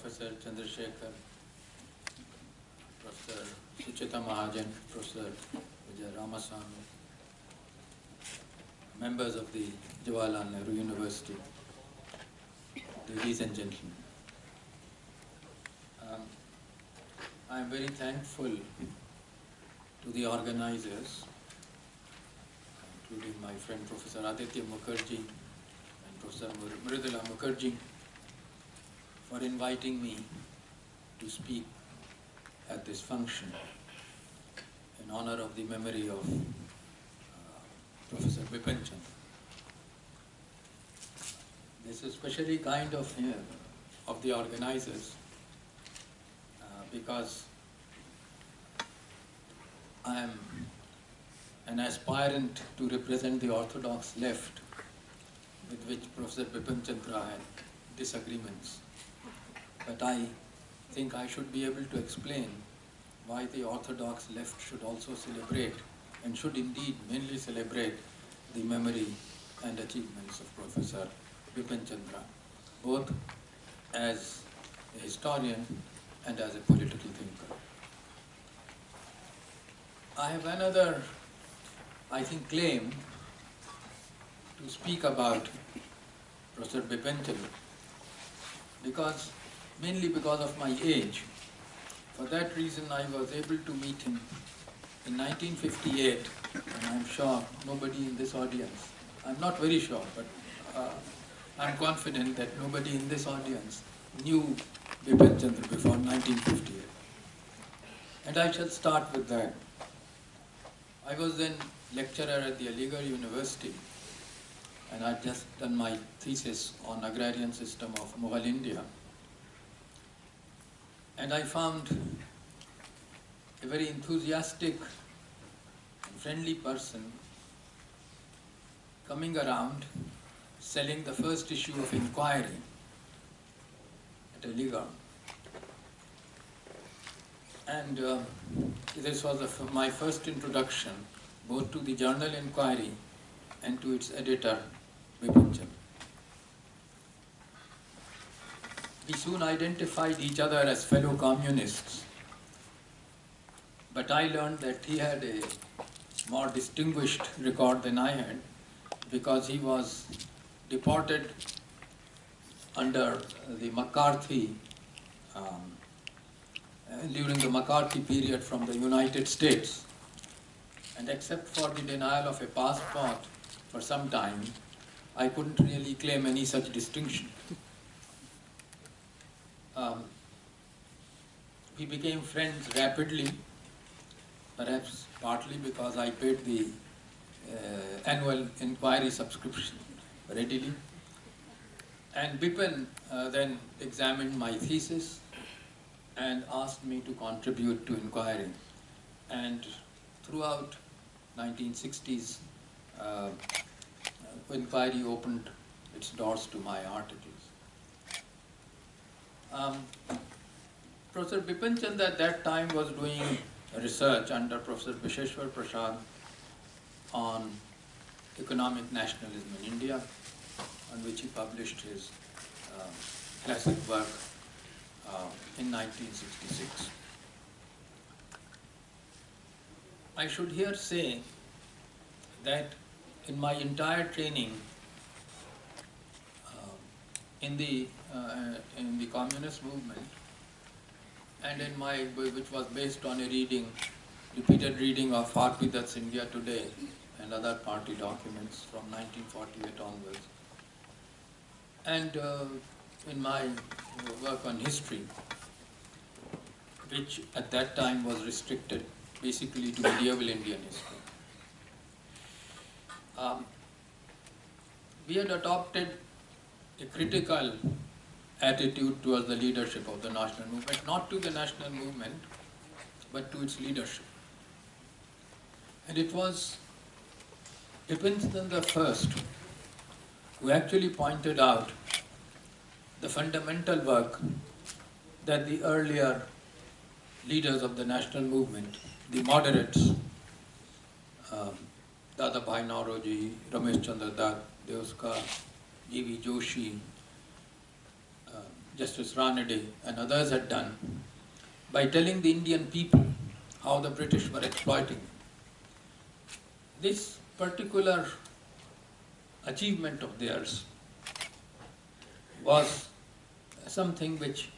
Professor Chandrasekhar, Professor Suchita Mahajan, Professor Vijay Ramaswamy, members of the Jawaharlal Nehru University, ladies and gentlemen. I am very thankful to the organizers, including my friend Professor Aditya Mukherjee and Professor Mridula Mukherjee, for inviting me to speak at this function in honor of the memory of Professor Bipan Chandra. This is especially kind of the organizers because I am an aspirant to represent the orthodox left with which Professor Bipan Chandra had disagreements. But I think I should be able to explain why the orthodox left should also celebrate and should indeed mainly celebrate the memory and achievements of Professor Bipan Chandra, both as a historian and as a political thinker. I have another, I think, claim to speak about Professor Bipan Chandra mainly because of my age. For that reason, I was able to meet him in 1958, and I'm sure nobody in this audience, I'm not very sure, but I'm confident that nobody in this audience knew Bipan Chandra before 1958. And I shall start with that. I was then lecturer at the Aligarh University, and I'd just done my thesis on agrarian system of Mughal India. And I found a very enthusiastic and friendly person coming around selling the first issue of Inquiry at Aligarh. And this was my first introduction both to the journal Inquiry and to its editor, Bipan Chandra. We soon identified each other as fellow communists, but I learned that he had a more distinguished record than I had because he was deported under the McCarthy, during the McCarthy period from the United States. And except for the denial of a passport for some time, I couldn't really claim any such distinction. We became friends rapidly, perhaps partly because I paid the annual Inquiry subscription readily. And Bipan then examined my thesis and asked me to contribute to Inquiry. And throughout 1960s, Inquiry opened its doors to my articles. Professor Bipan Chandra at that time was doing research under Professor Visheshwar Prasad on economic nationalism in India, on which he published his classic work in 1966. I should here say that in my entire training in the communist movement, and in my, which was based on a repeated reading of R.P. Dutt's India Today and other party documents from 1948 onwards, and in my work on history, which at that time was restricted basically to medieval Indian history. We had adopted a critical attitude towards the leadership of the national movement, not to the national movement, but to its leadership. And it was Bipan Chandra first who actually pointed out the fundamental work that the earlier leaders of the national movement, the moderates, Dadabhai Nauroji, Ramesh Chandra Dutt, Deoskar, G.V. Joshi, Justice Ranade and others had done by telling the Indian people how the British were exploiting them. This particular achievement of theirs was something which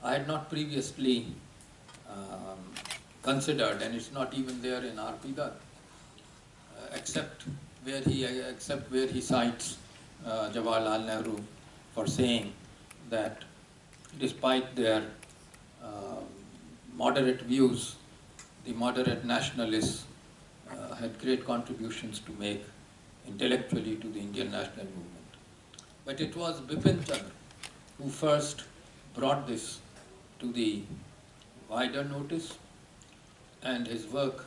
I had not previously considered, and it's not even there in our Pidar, except where he cites Jawaharlal Nehru for saying that despite their moderate views, the moderate nationalists had great contributions to make intellectually to the Indian national movement. But it was Bipan Chandra who first brought this to the wider notice, and his work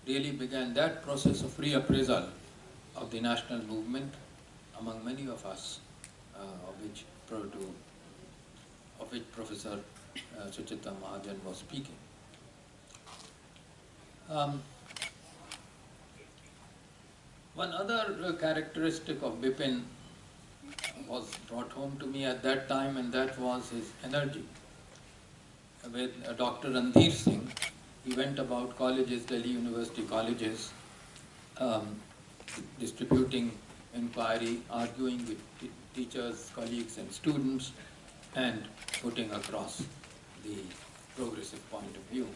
really began that process of reappraisal of the national movement among many of us, of which Professor Suchita Mahajan was speaking. One other characteristic of Bipin was brought home to me at that time, and that was his energy. With Dr. Randhir Singh, he went about colleges, Delhi University colleges, distributing inquiry, arguing with teachers, colleagues and students, and putting across the progressive point of view.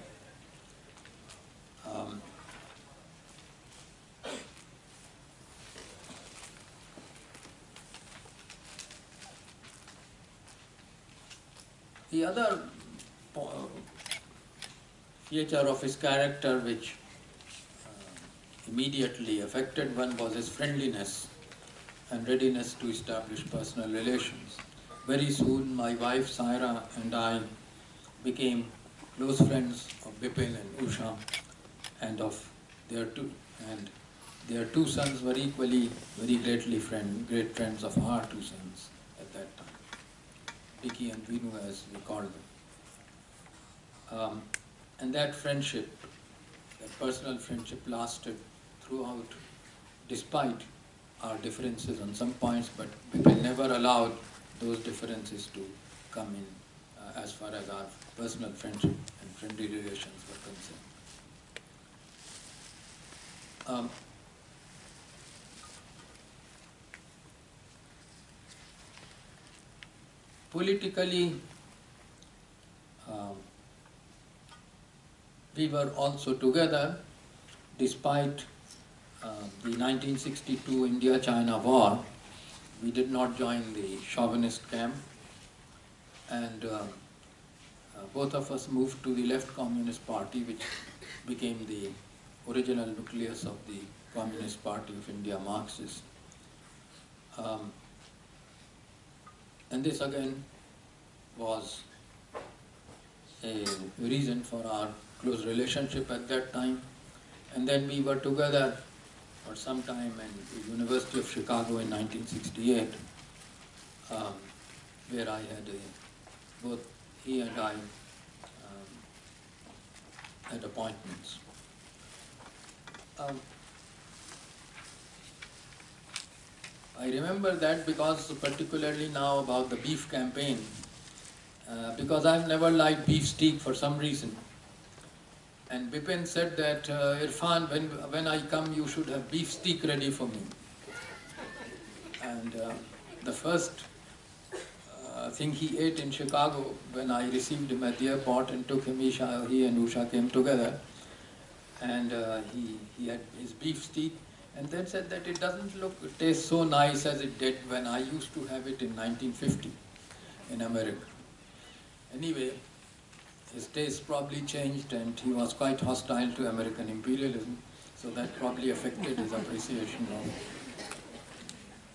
The other feature of his character which immediately affected one was his friendliness and readiness to establish personal relations. Very soon my wife Saira and I became close friends of Bipin and Usha, and of their two sons were equally very great friends of our two sons at that time, Vicky and Vinu as we called them. And that friendship, that personal friendship lasted throughout, despite our differences on some points, but Bipin never allowed those differences to come in as far as our personal friendship and friendly relations were concerned. Politically, we were also together despite the 1962 India-China war. We did not join the chauvinist camp, and both of us moved to the Left Communist Party, which became the original nucleus of the Communist Party of India, Marxist. And this again was a reason for our close relationship at that time. And then we were together for some time in the University of Chicago in 1968, where I had both he and I had appointments. I remember that because particularly now about the beef campaign, because I've never liked beef steak for some reason. And Bipin said that, Irfan, when I come, you should have beef steak ready for me. And the first thing he ate in Chicago, when I received him at the airport and took him, he and Usha came together, and he had his beef steak, and then said that it doesn't taste so nice as it did when I used to have it in 1950 in America. Anyway, his taste probably changed, and he was quite hostile to American imperialism, so that probably affected his appreciation of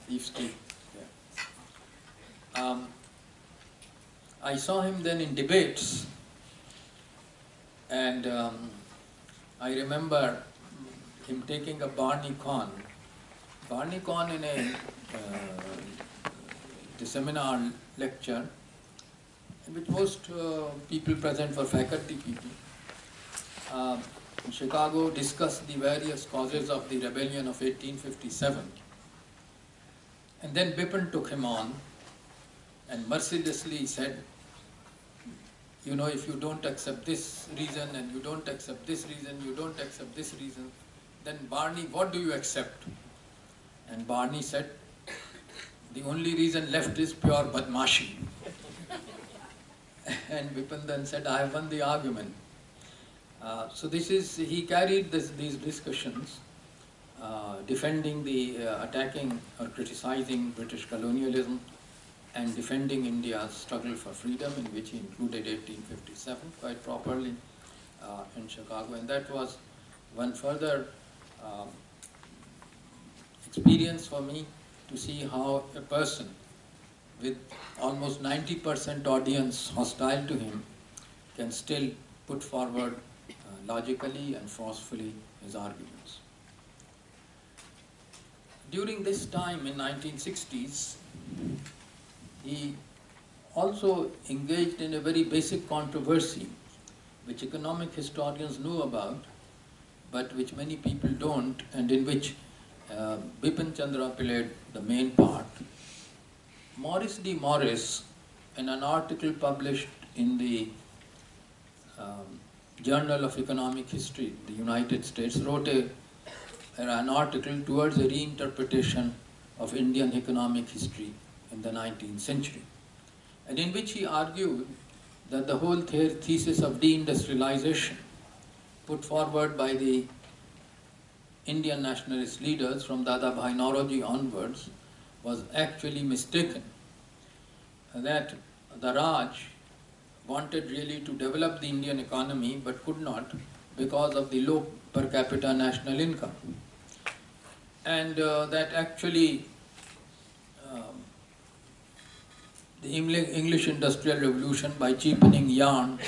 beef steak. Yeah. I saw him then in debates, and I remember him taking a Barney Kahn in a seminar lecture, in which most people present were faculty people. In Chicago, discussed the various causes of the rebellion of 1857. And then Bipin took him on and mercilessly said you know, if you don't accept this reason and you don't accept this reason, you don't accept this reason, then Barney, what do you accept? And Barney said, the only reason left is pure badmashi. And Bipan then said, I have won the argument. So this is, he carried these discussions, defending the, attacking or criticizing British colonialism and defending India's struggle for freedom, in which he included 1857 quite properly in Chicago. And that was one further experience for me to see how a person with almost 90% audience hostile to him can still put forward logically and forcefully his arguments. During this time in 1960s, he also engaged in a very basic controversy which economic historians know about, but which many people don't, and in which Bipan Chandra played the main part. Morris D. Morris, in an article published in the Journal of Economic History, the United States, wrote an article towards a reinterpretation of Indian economic history in the 19th century, and in which he argued that the whole thesis of deindustrialization put forward by the Indian nationalist leaders from Dadabhai Naoroji onwards was actually mistaken, that the Raj wanted really to develop the Indian economy but could not because of the low per capita national income, and that actually the English Industrial Revolution, by cheapening yarn,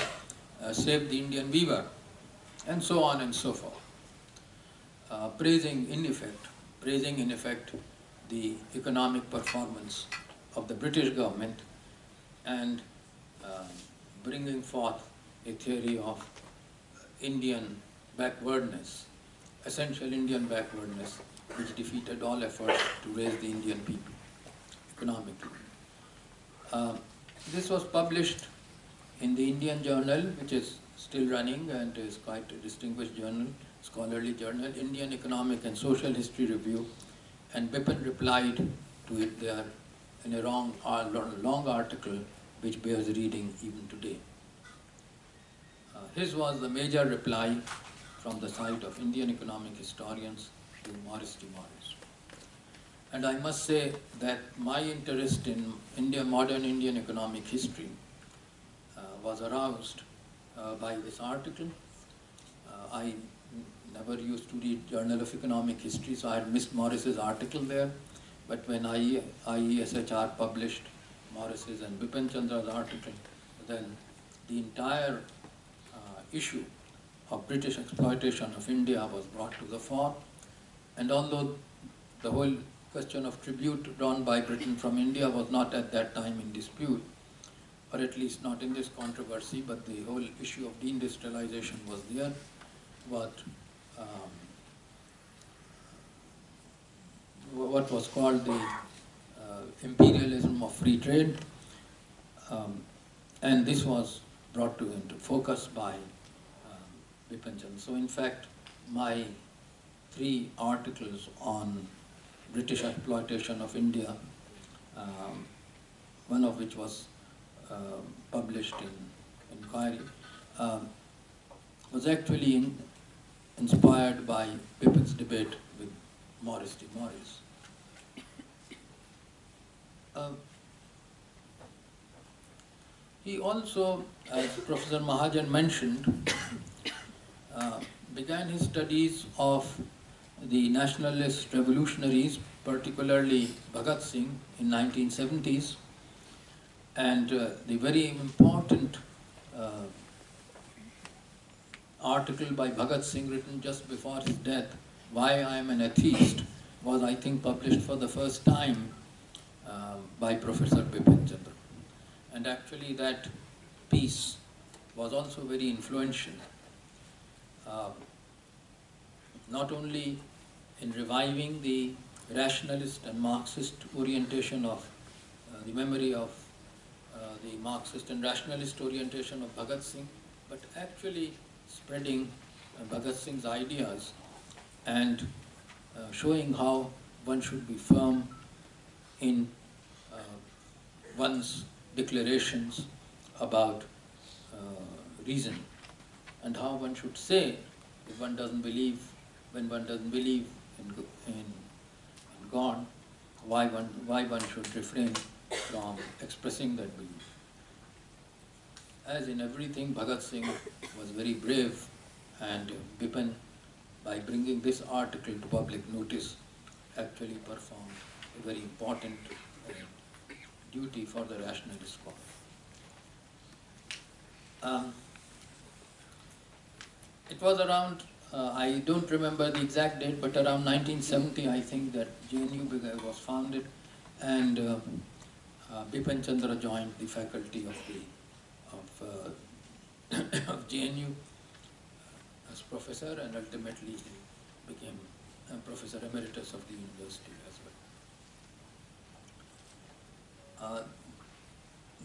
saved the Indian weaver, and so on and so forth, praising in effect the economic performance of the British government and bringing forth a theory of Indian backwardness, essential Indian backwardness, which defeated all efforts to raise the Indian people economically. This was published in the Indian Journal, which is still running and is quite a distinguished journal, scholarly journal, Indian Economic and Social History Review, and Bipan replied to it there in a long article which bears reading even today. His was the major reply from the side of Indian economic historians to Morris D. Morris. And I must say that my interest in modern Indian economic history was aroused by this article. I never used to read Journal of Economic History, so I had missed Morris's article there. But when IESHR published Morris's and Bipan Chandra's article, then the entire issue of British exploitation of India was brought to the fore. And although the whole question of tribute drawn by Britain from India was not at that time in dispute, or at least not in this controversy, but the whole issue of deindustrialization was there. What was called the imperialism of free trade, and this was brought into focus by Bipan Chandra. So in fact, my 3 articles on British exploitation of India, one of which was published in Inquiry, was actually inspired by Bipan's debate with Morris D. Morris. He also, as Professor Mahajan mentioned, began his studies of the nationalist revolutionaries, particularly Bhagat Singh in 1970s, and the very important article by Bhagat Singh written just before his death, Why I Am an Atheist, was I think published for the first time by Professor Bipan Chandra. And actually that piece was also very influential, not only in reviving the rationalist and Marxist orientation of the memory of the Marxist and rationalist orientation of Bhagat Singh, but actually spreading Bhagat Singh's ideas and showing how one should be firm in one's declarations about reason, and how one should say if one doesn't believe, when one doesn't believe in God, why one should refrain from expressing that belief. As in everything, Bhagat Singh was very brave, and Bipan, by bringing this article to public notice, actually performed a very important duty for the rationalist cause. It was around, I don't remember the exact date, but around 1970, I think, that JNU was founded, and Bipan Chandra joined the faculty of JNU as professor, and ultimately he became Professor Emeritus of the university as well.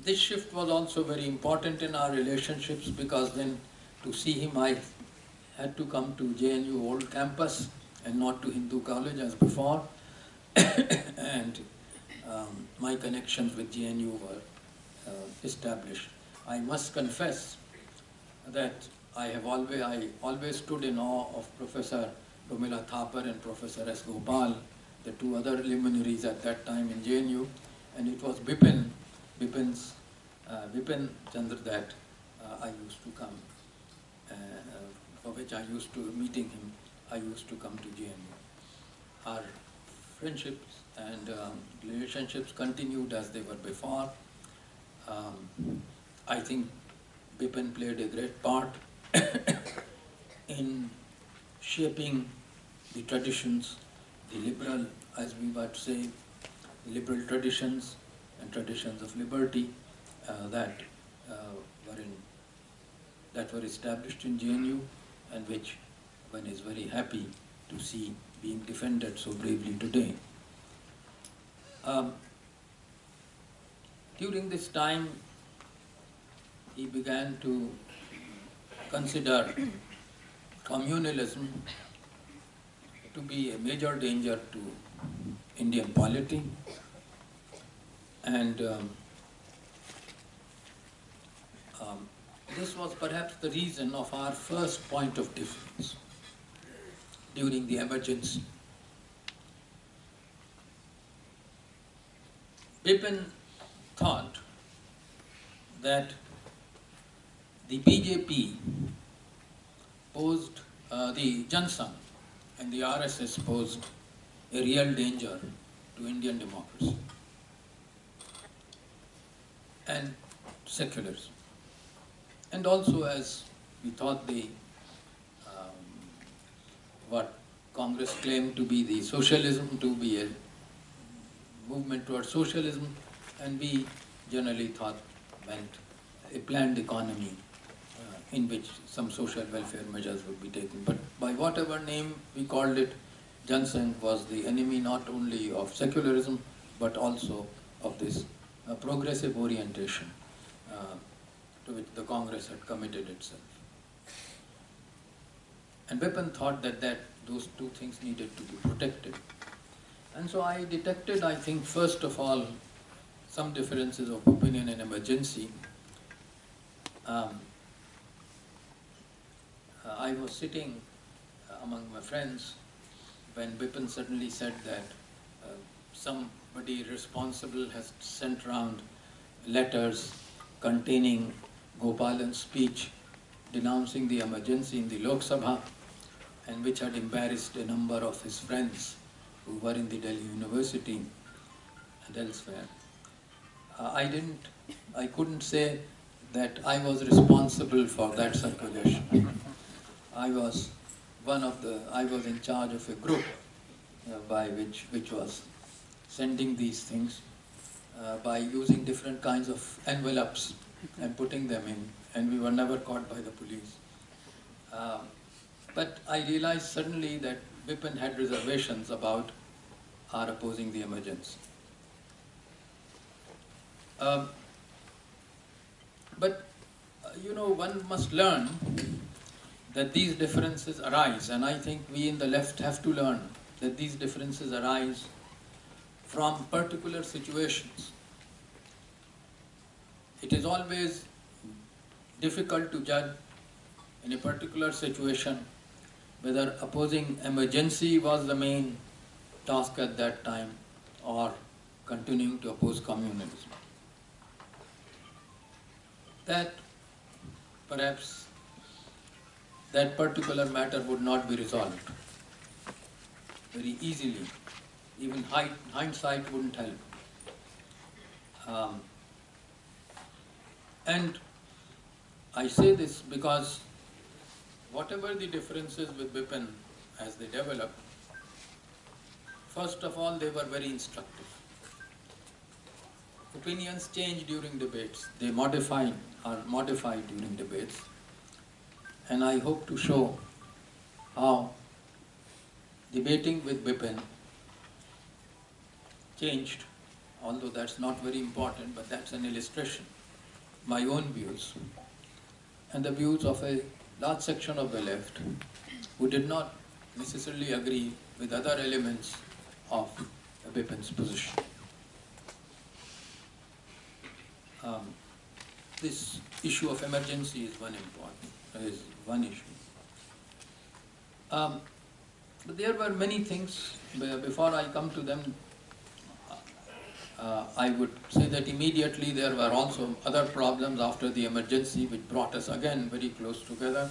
This shift was also very important in our relationships, because then to see him I had to come to JNU old campus and not to Hindu college as before. And my connections with JNU were established. I must confess that I always stood in awe of Professor Romila Thapar and Professor S. Gopal, the two other luminaries at that time in JNU, and it was Bipan Chandra that I used to come, for which I used to, meeting him, I used to come to JNU. Our friendships and relationships continued as they were before. I think Bipan played a great part in shaping the traditions, the liberal, as we might say, liberal traditions and traditions of liberty that were established in JNU, and which one is very happy to see being defended so bravely today. During this time, he began to consider communalism to be a major danger to Indian polity, and this was perhaps the reason of our first point of difference during the emergency. Bipan thought that the BJP posed, the Jansangh and the RSS posed a real danger to Indian democracy and secularism. And also, as we thought what Congress claimed to be the socialism, to be a movement towards socialism, and we generally thought meant a planned economy in which some social welfare measures would be taken. But by whatever name we called it, Jansangh was the enemy not only of secularism, but also of this progressive orientation to which the Congress had committed itself. And Bipan thought that those two things needed to be protected. And so I detected, I think, first of all, some differences of opinion in emergency. I was sitting among my friends when Bipan suddenly said that somebody responsible has sent round letters containing Gopalan's speech denouncing the emergency in the Lok Sabha, and which had embarrassed a number of his friends who were in the Delhi University and elsewhere. I couldn't say that I was responsible for that circulation. I was in charge of a group which was sending these things by using different kinds of envelopes and putting them in, and we were never caught by the police. But I realized suddenly that Bipan had reservations about our opposing the emergency. But, one must learn that these differences arise, and I think we in the left have to learn that these differences arise from particular situations. It is always difficult to judge in a particular situation whether opposing emergency was the main task at that time or continuing to oppose communism. That perhaps that particular matter would not be resolved very easily. Even hindsight wouldn't help. And I say this because whatever the differences with Bipan as they developed, first of all, they were very instructive. Opinions change during debates. They are modified during debates. And I hope to show how debating with Bipan changed, although that's not very important, but that's an illustration. My own views and the views of a large section of the left who did not necessarily agree with other elements of Bipan's position. This issue of emergency is one issue. But there were many things. Before I come to them, I would say that immediately there were also other problems after the emergency which brought us again very close together.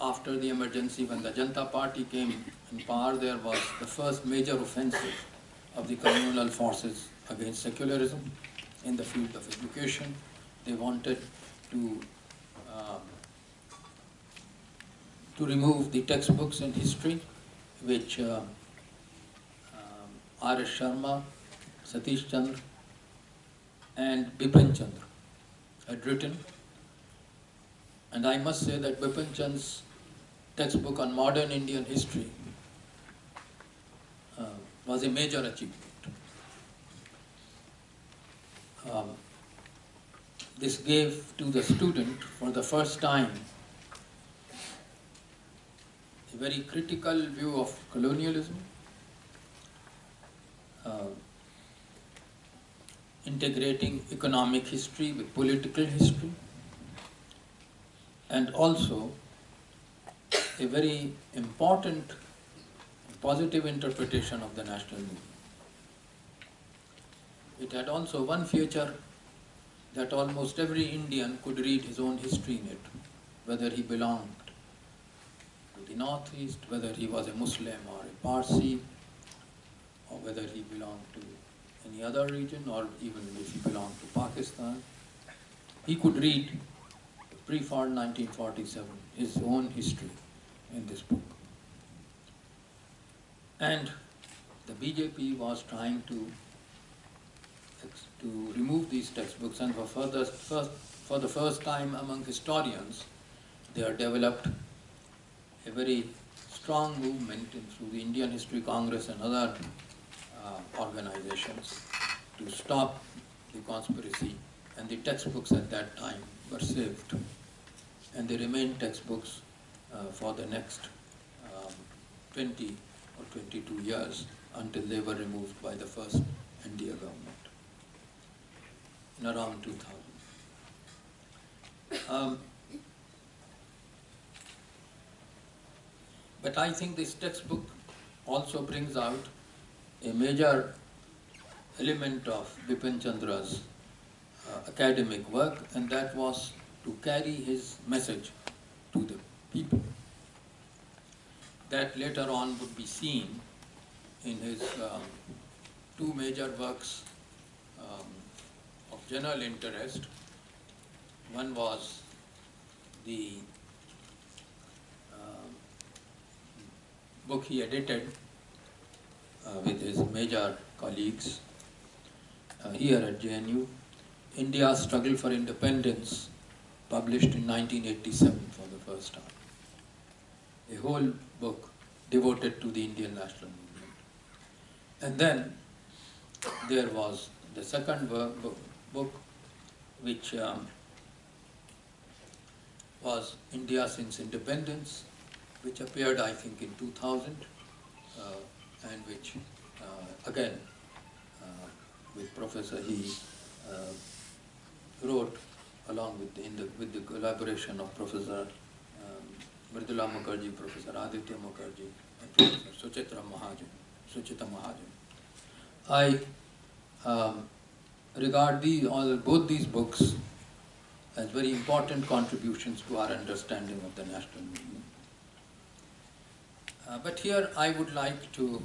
After the emergency, when the Janata Party came in power, there was the first major offensive of the communal forces against secularism in the field of education. They wanted to remove the textbooks in history, which R.S. Sharma, Satish Chandra, and Bipan Chandra had written. And I must say that Bipan Chandra's textbook on modern Indian history was a major achievement. This gave to the student, for the first time, a very critical view of colonialism, integrating economic history with political history, and also a very important positive interpretation of the national movement. It had also one feature that almost every Indian could read his own history in it, whether he belonged to the Northeast, whether he was a Muslim or a Parsi, or whether he belonged to any other region, or even if he belonged to Pakistan. He could read pre-fall 1947, his own history in this book. And the BJP was trying to remove these textbooks, and for the first time among historians, they have developed a very strong movement through the Indian History Congress and other organizations to stop the conspiracy, and the textbooks at that time were saved, and they remained textbooks for the next 20 or 22 years until they were removed by the first NDA government in around 2000. But I think this textbook also brings out a major element of Bipan Chandra's academic work, and that was to carry his message to the people. That later on would be seen in his two major works of general interest. One was the book he edited with his major colleagues here at JNU, India's Struggle for Independence, published in 1987 for the first time. A whole book devoted to the Indian national movement. And then there was the second book which was India Since Independence, which appeared, I think, in 2000, and which, again, with Professor, he wrote along with the collaboration of Professor Mridula Mukherjee, Professor Aditya Mukherjee, and Professor Suchita Mahajan. I regard both these books as very important contributions to our understanding of the national movement. But here I would like to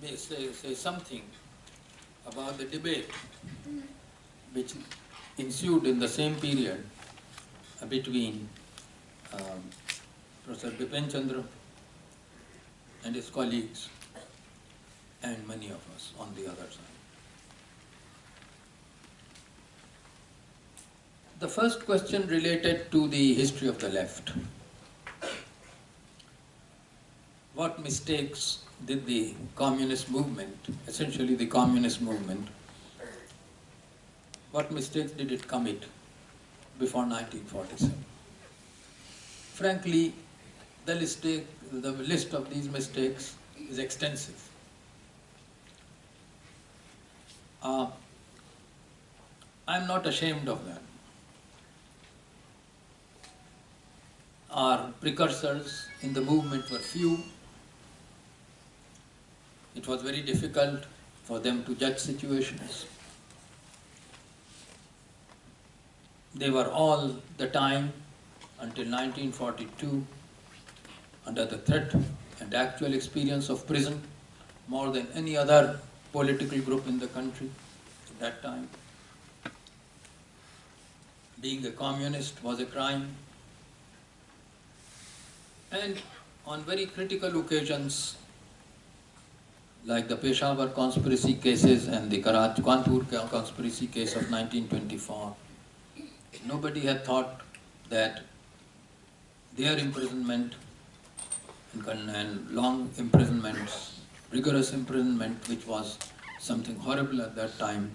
say something about the debate which ensued in the same period between Professor Bipan Chandra and his colleagues and many of us on the other side. The first question related to the history of the left. What mistakes did the communist movement, essentially the communist movement, what mistakes did it commit before 1947? Frankly, the list of these mistakes is extensive. I'm not ashamed of that. Our precursors in the movement were few. It was very difficult for them to judge situations. They were all the time, until 1942, under the threat and actual experience of prison, more than any other political group in the country at that time. Being a communist was a crime. And on very critical occasions, like the Peshawar conspiracy cases and the Kanpur conspiracy case of 1924, nobody had thought that their imprisonment and long imprisonments, rigorous imprisonment, which was something horrible at that time,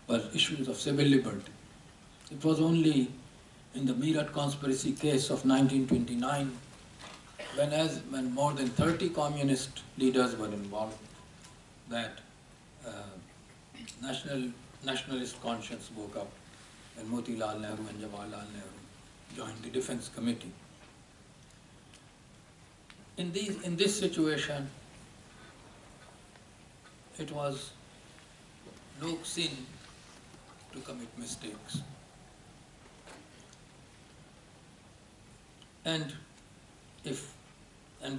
were issues of civil liberty. It was only in the Meerut conspiracy case of 1929, when more than 30 communist leaders were involved, that nationalist conscience woke up, and Motilal Nehru and Jawaharlal Nehru joined the Defense Committee. In this situation, it was no sin to commit mistakes. And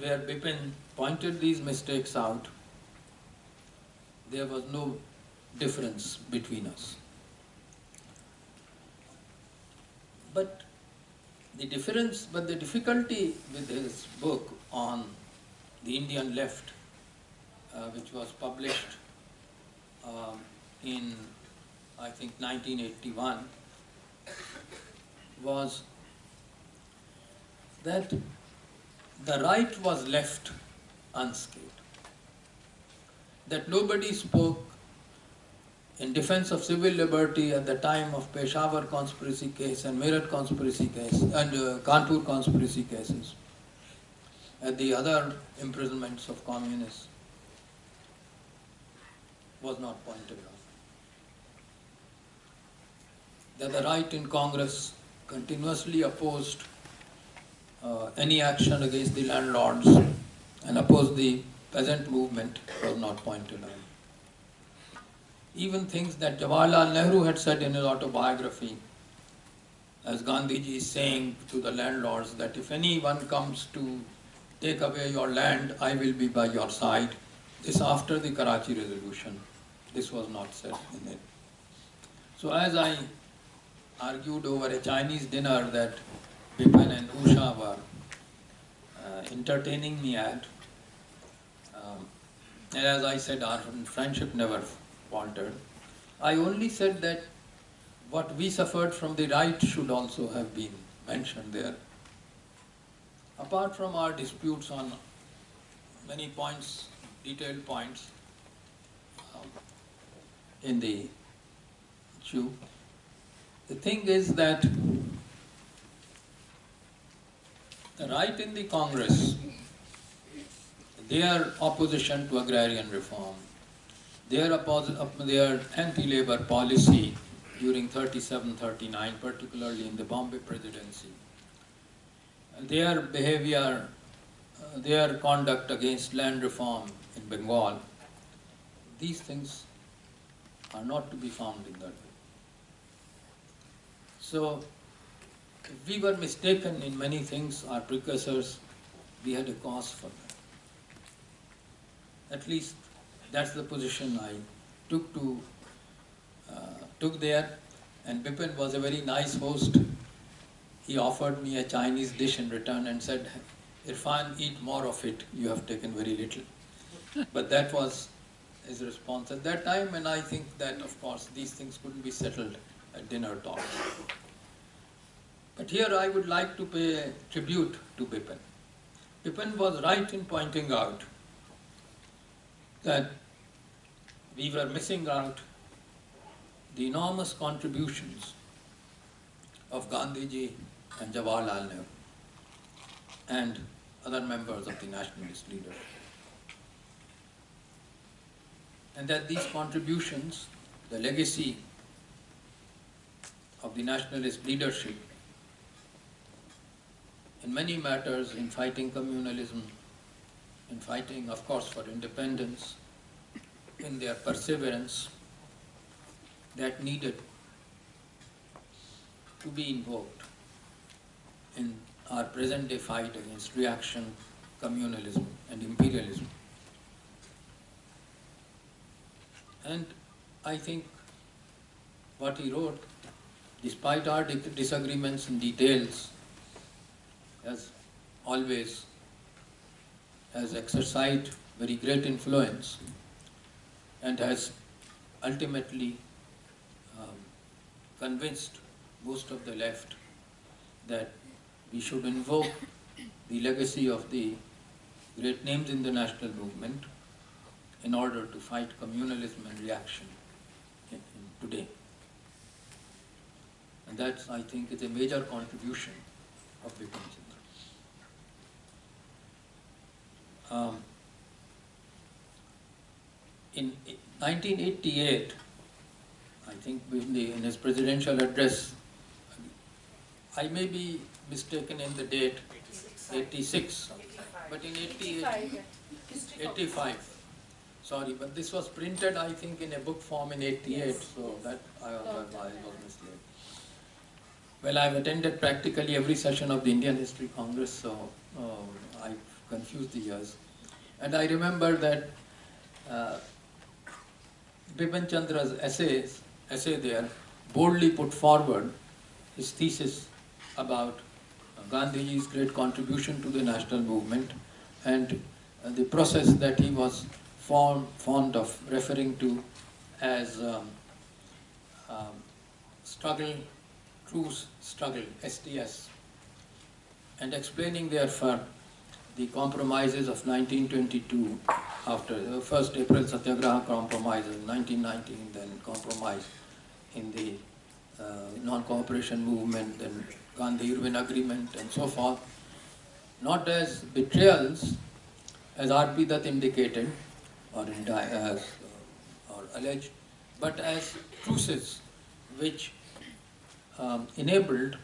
where Bipan pointed these mistakes out, there was no difference between us. But the difficulty with his book on the Indian left, which was published in, I think, 1981, was that the right was left unscathed. That nobody spoke in defense of civil liberty at the time of Peshawar conspiracy case and Meerut conspiracy case and Kanpur conspiracy cases, and the other imprisonments of communists, was not pointed out. That the right in Congress continuously opposed any action against the landlords and opposed the peasant movement was not pointed out. Even things that Jawaharlal Nehru had said in his autobiography, as Gandhiji is saying to the landlords that if anyone comes to take away your land, I will be by your side. This after the Karachi resolution. This was not said in it. So as I argued over a Chinese dinner that Bipan and Usha were entertaining me at, and as I said, our friendship never faltered. I only said that what we suffered from the right should also have been mentioned there. Apart from our disputes on many points, detailed points, in the issue. The thing is that the right in the Congress, their opposition to agrarian reform, their anti-labor policy during 37-39, particularly in the Bombay presidency, their behavior, their conduct against land reform in Bengal, these things are not to be found in that way. So, if we were mistaken in many things, our precursors, we had a cause for that. At least that's the position I took there. And Bipan was a very nice host. He offered me a Chinese dish in return and said, "Irfan, eat more of it. You have taken very little." But that was his response at that time, and I think that, of course, these things couldn't be settled at dinner talks. But here I would like to pay a tribute to Bipan. Bipan was right in pointing out that we were missing out the enormous contributions of Gandhiji and Jawaharlal Nehru and other members of the nationalist leadership. And that these contributions, the legacy of the nationalist leadership in many matters, in fighting communalism, in fighting, of course, for independence, in their perseverance, that needed to be invoked in our present-day fight against reaction, communalism, and imperialism. And I think what he wrote, despite our disagreements in details, as always, has exercised very great influence and has ultimately convinced most of the left that we should invoke the legacy of the great names in the national movement in order to fight communalism and reaction in today. And that, I think, is a major contribution of Bipan Chandra. In 1988, I think in his presidential address, I may be mistaken in the date, 86, but in 85, sorry, but this was printed, I think, in a book form in 88, so that I was misled. Well, I've attended practically every session of the Indian History Congress, so I confused the years. And I remember that Bipan Chandra's essay there boldly put forward his thesis about Gandhiji's great contribution to the national movement and the process that he was fond of referring to as struggle, truce struggle, STS, and explaining therefore the compromises of 1922 after the first April Satyagraha compromise in 1919, then compromise in the non-cooperation movement, then Gandhi-Irwin agreement and so forth, not as betrayals as R.P. Dutt indicated or alleged, but as truces which enabled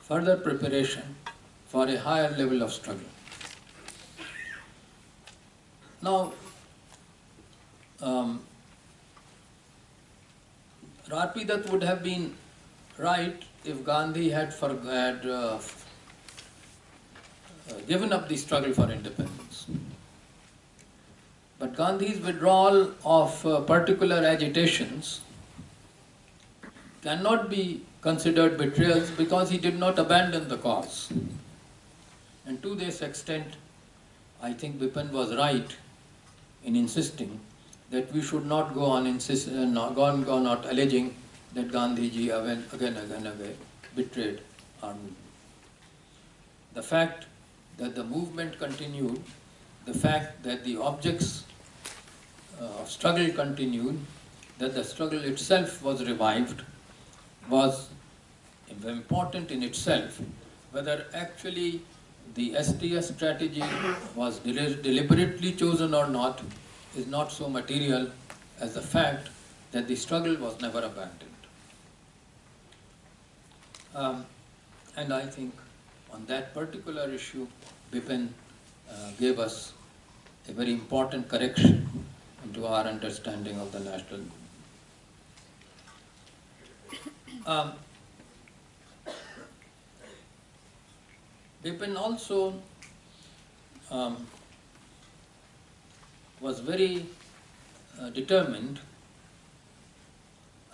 further preparation for a higher level of struggle. Now, R.P. Dutt would have been right if Gandhi had given up the struggle for independence. But Gandhi's withdrawal of particular agitations cannot be considered betrayals because he did not abandon the cause. And to this extent, I think Bipan was right in insisting that we should not go on not alleging that Gandhiji again betrayed our movement. The fact that the movement continued, the fact that the objects of struggle continued, that the struggle itself was revived was important in itself. Whether actually the STS strategy was deliberately chosen or not is not so material as the fact that the struggle was never abandoned. And I think on that particular issue, Bipan gave us a very important correction into our understanding of the national movement. Bipan also was very determined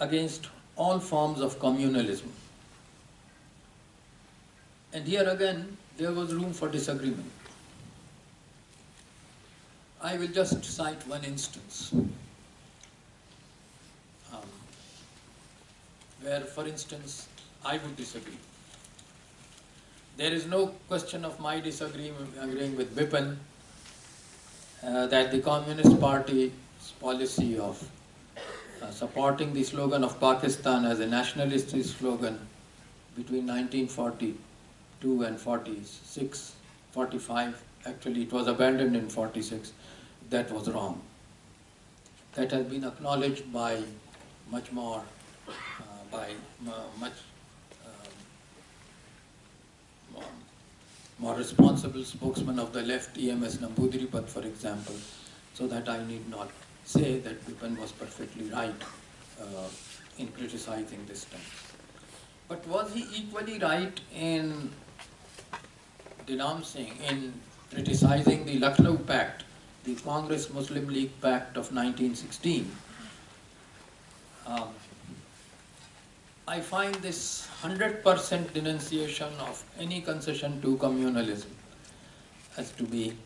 against all forms of communalism. And here again, there was room for disagreement. I will just cite one instance where, for instance, I would disagree. There is no question of my agreeing with Bipan that the Communist Party's policy of supporting the slogan of Pakistan as a nationalistic slogan between 1942 and 46, 45, actually it was abandoned in 46, that was wrong. That has been acknowledged by much more, more responsible spokesman of the left, E.M.S. Namboodiripad, for example, so that I need not say that Bipan was perfectly right in criticizing this stance. But was he equally right in criticizing the Lucknow Pact, the Congress Muslim League Pact of 1916? I find this 100% denunciation of any concession to communalism as to be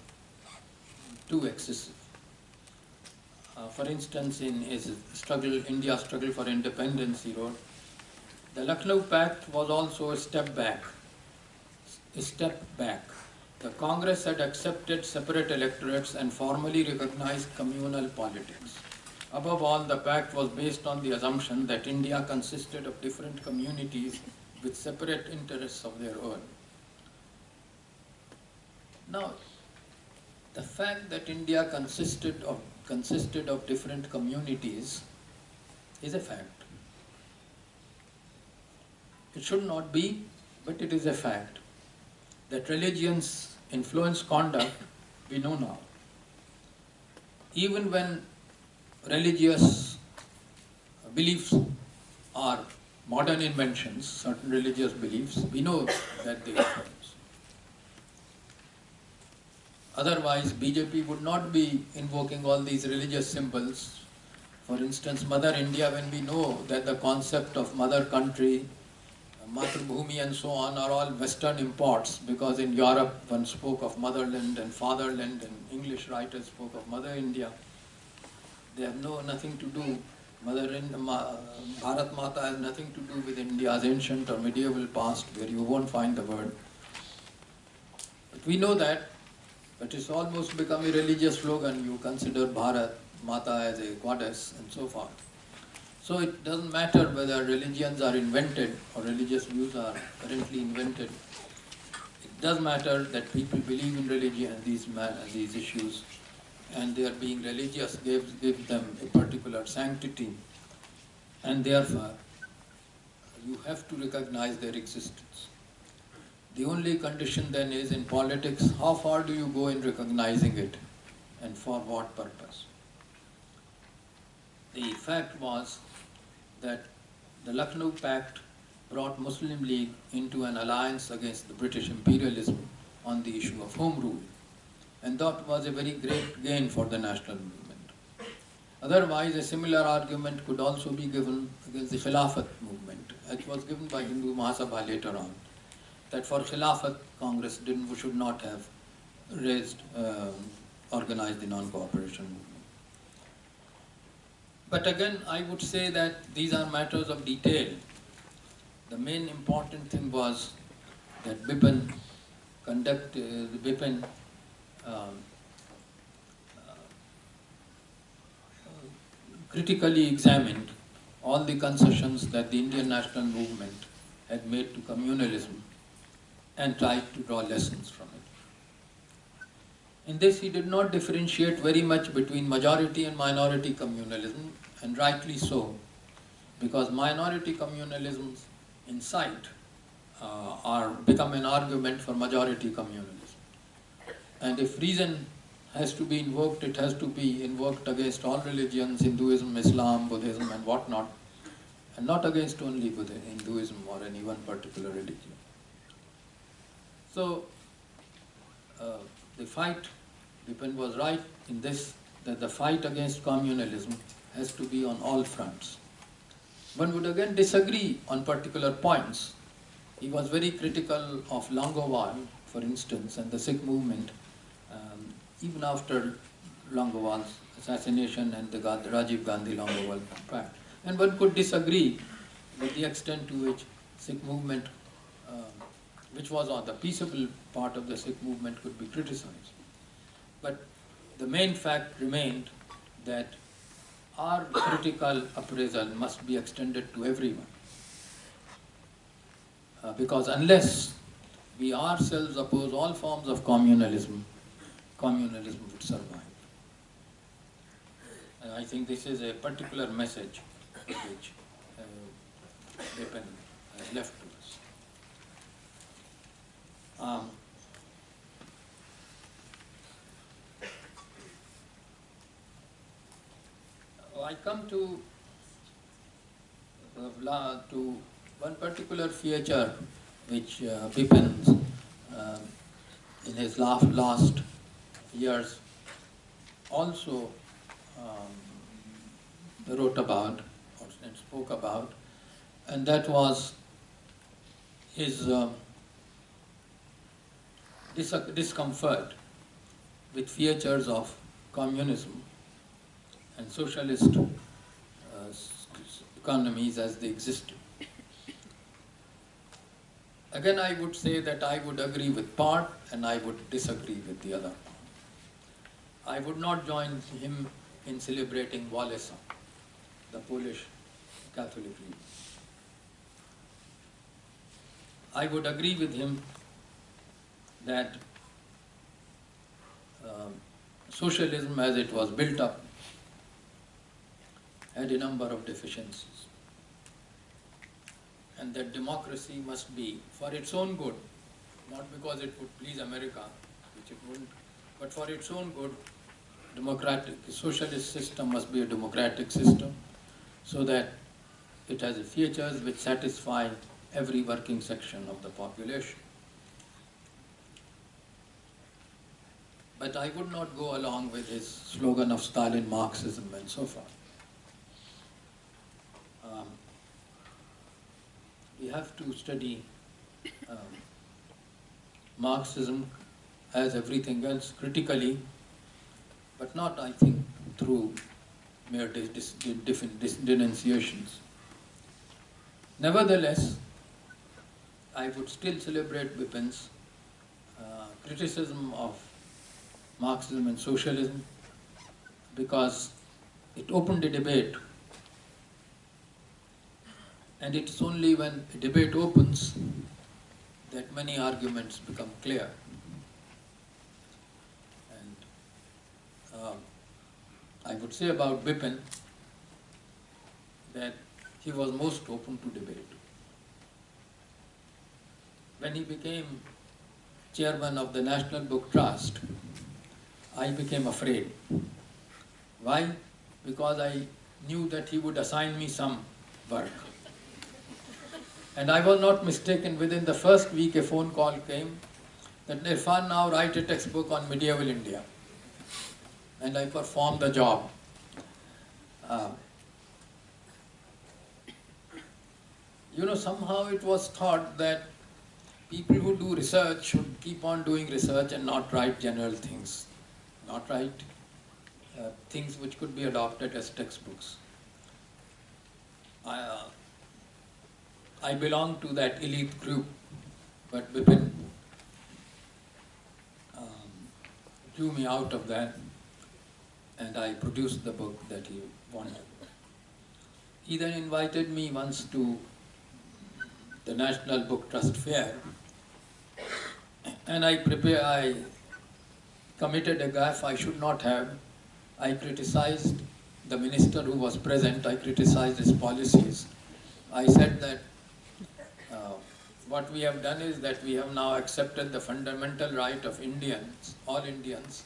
too excessive. For instance, in his India struggle for independence, he wrote, the Lucknow Pact was also a step back. The Congress had accepted separate electorates and formally recognized communal politics. Above all, the pact was based on the assumption that India consisted of different communities with separate interests of their own. Now, the fact that India consisted of different communities is a fact. It should not be, but it is a fact. That religions influence conduct, we know now. Even when religious beliefs are modern inventions, certain religious beliefs, we know that they influence. Otherwise, BJP would not be invoking all these religious symbols. For instance, Mother India, when we know that the concept of mother country, Matrubhumi and so on are all Western imports, because in Europe one spoke of motherland and fatherland and English writers spoke of Mother India. They have nothing to do, Bharat Mata has nothing to do with India's ancient or medieval past where you won't find the word. But we know that, but it's almost become a religious slogan. You consider Bharat Mata as a goddess and so forth. So it doesn't matter whether religions are invented or religious views are currently invented. It does matter that people believe in religion and these issues, and their being religious gives them a particular sanctity, and therefore you have to recognize their existence. The only condition then is in politics, how far do you go in recognizing it and for what purpose? The fact was that the Lucknow Pact brought Muslim League into an alliance against the British imperialism on the issue of home rule. And that was a very great gain for the national movement. Otherwise, a similar argument could also be given against the Khilafat movement. It was given by Hindu Mahasabha later on, that for Khilafat, Congress should not have organized the non-cooperation movement. But again, I would say that these are matters of detail. The main important thing was that Bipan critically examined all the concessions that the Indian national movement had made to communalism and tried to draw lessons from it. In this, he did not differentiate very much between majority and minority communalism, and rightly so, because minority communalisms in sight become an argument for majority communalism. And if reason has to be invoked, it has to be invoked against all religions, Hinduism, Islam, Buddhism and whatnot, and not against only Hinduism or any one particular religion. So, the fight, Bipan was right in this, that the fight against communalism has to be on all fronts. One would again disagree on particular points. He was very critical of Longowal, for instance, and the Sikh movement, even after Longowal's assassination and the Rajiv Gandhi Longowal Pact. And one could disagree with the extent to which Sikh movement, which was on the peaceable part of the Sikh movement, could be criticized. But the main fact remained that our critical appraisal must be extended to everyone. Because unless we ourselves oppose all forms of communalism, communalism would survive. And I think this is a particular message which Bipan has left to us. I come to one particular feature which Bipan in his last years also wrote about and spoke about, and that was his discomfort with features of communism and socialist economies as they existed. Again, I would say that I would agree with part and I would disagree with the other part. I would not join him in celebrating Wałęsa, the Polish Catholic leader. I would agree with him that socialism as it was built up had a number of deficiencies, and that democracy must be for its own good, not because it would please America, which it wouldn't, but for its own good. Democratic, socialist system must be a democratic system so that it has features which satisfy every working section of the population. But I would not go along with his slogan of Stalin Marxism and so forth. We have to study Marxism as everything else critically, but not, I think, through mere denunciations. Nevertheless, I would still celebrate Bipan's criticism of Marxism and socialism because it opened a debate, and it's only when a debate opens that many arguments become clear. I would say about Bipan that he was most open to debate. When he became chairman of the National Book Trust, I became afraid. Why? Because I knew that he would assign me some work. And I was not mistaken. Within the first week, a phone call came that Irfan, now write a textbook on medieval India. And I performed the job. Somehow it was thought that people who do research should keep on doing research and not write general things, not write things which could be adopted as textbooks. I belong to that elite group, but Bipan drew me out of that, and I produced the book that he wanted. He then invited me once to the National Book Trust Fair, and I committed a gaffe I should not have. I criticized the minister who was present, I criticized his policies. I said that what we have done is that we have now accepted the fundamental right of Indians, all Indians,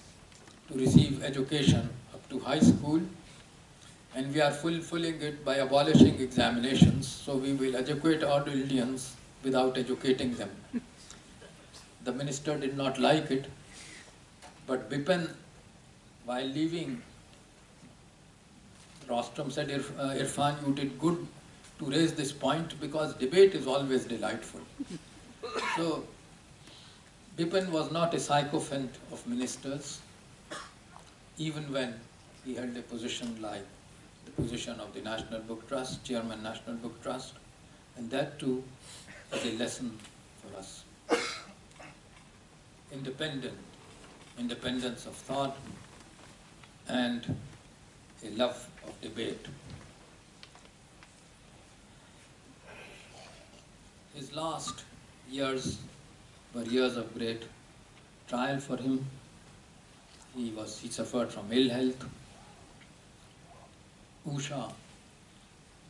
to receive education up to high school, and we are fulfilling it by abolishing examinations, so we will educate all Indians without educating them. The minister did not like it, but Bipan, while leaving, Rostrom said, Irfan, you did good to raise this point because debate is always delightful. So, Bipan was not a sycophant of ministers, even when he held a position like the position of the National Book Trust, Chairman National Book Trust, and that too is a lesson for us. Independence of thought, and a love of debate. His last years were years of great trial for him. He suffered from ill health. Usha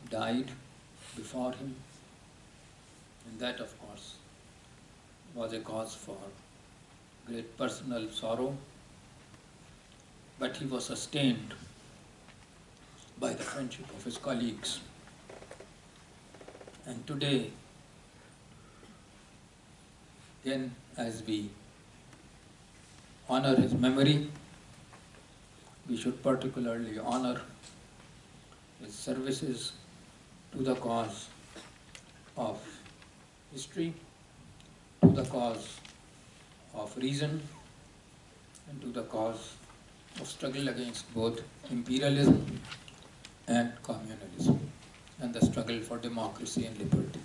died before him, and that, of course, was a cause for great personal sorrow, but he was sustained by the friendship of his colleagues. And today, again, as we honor his memory, we should particularly honor his services to the cause of history, to the cause of reason, and to the cause of struggle against both imperialism and communalism, and the struggle for democracy and liberty.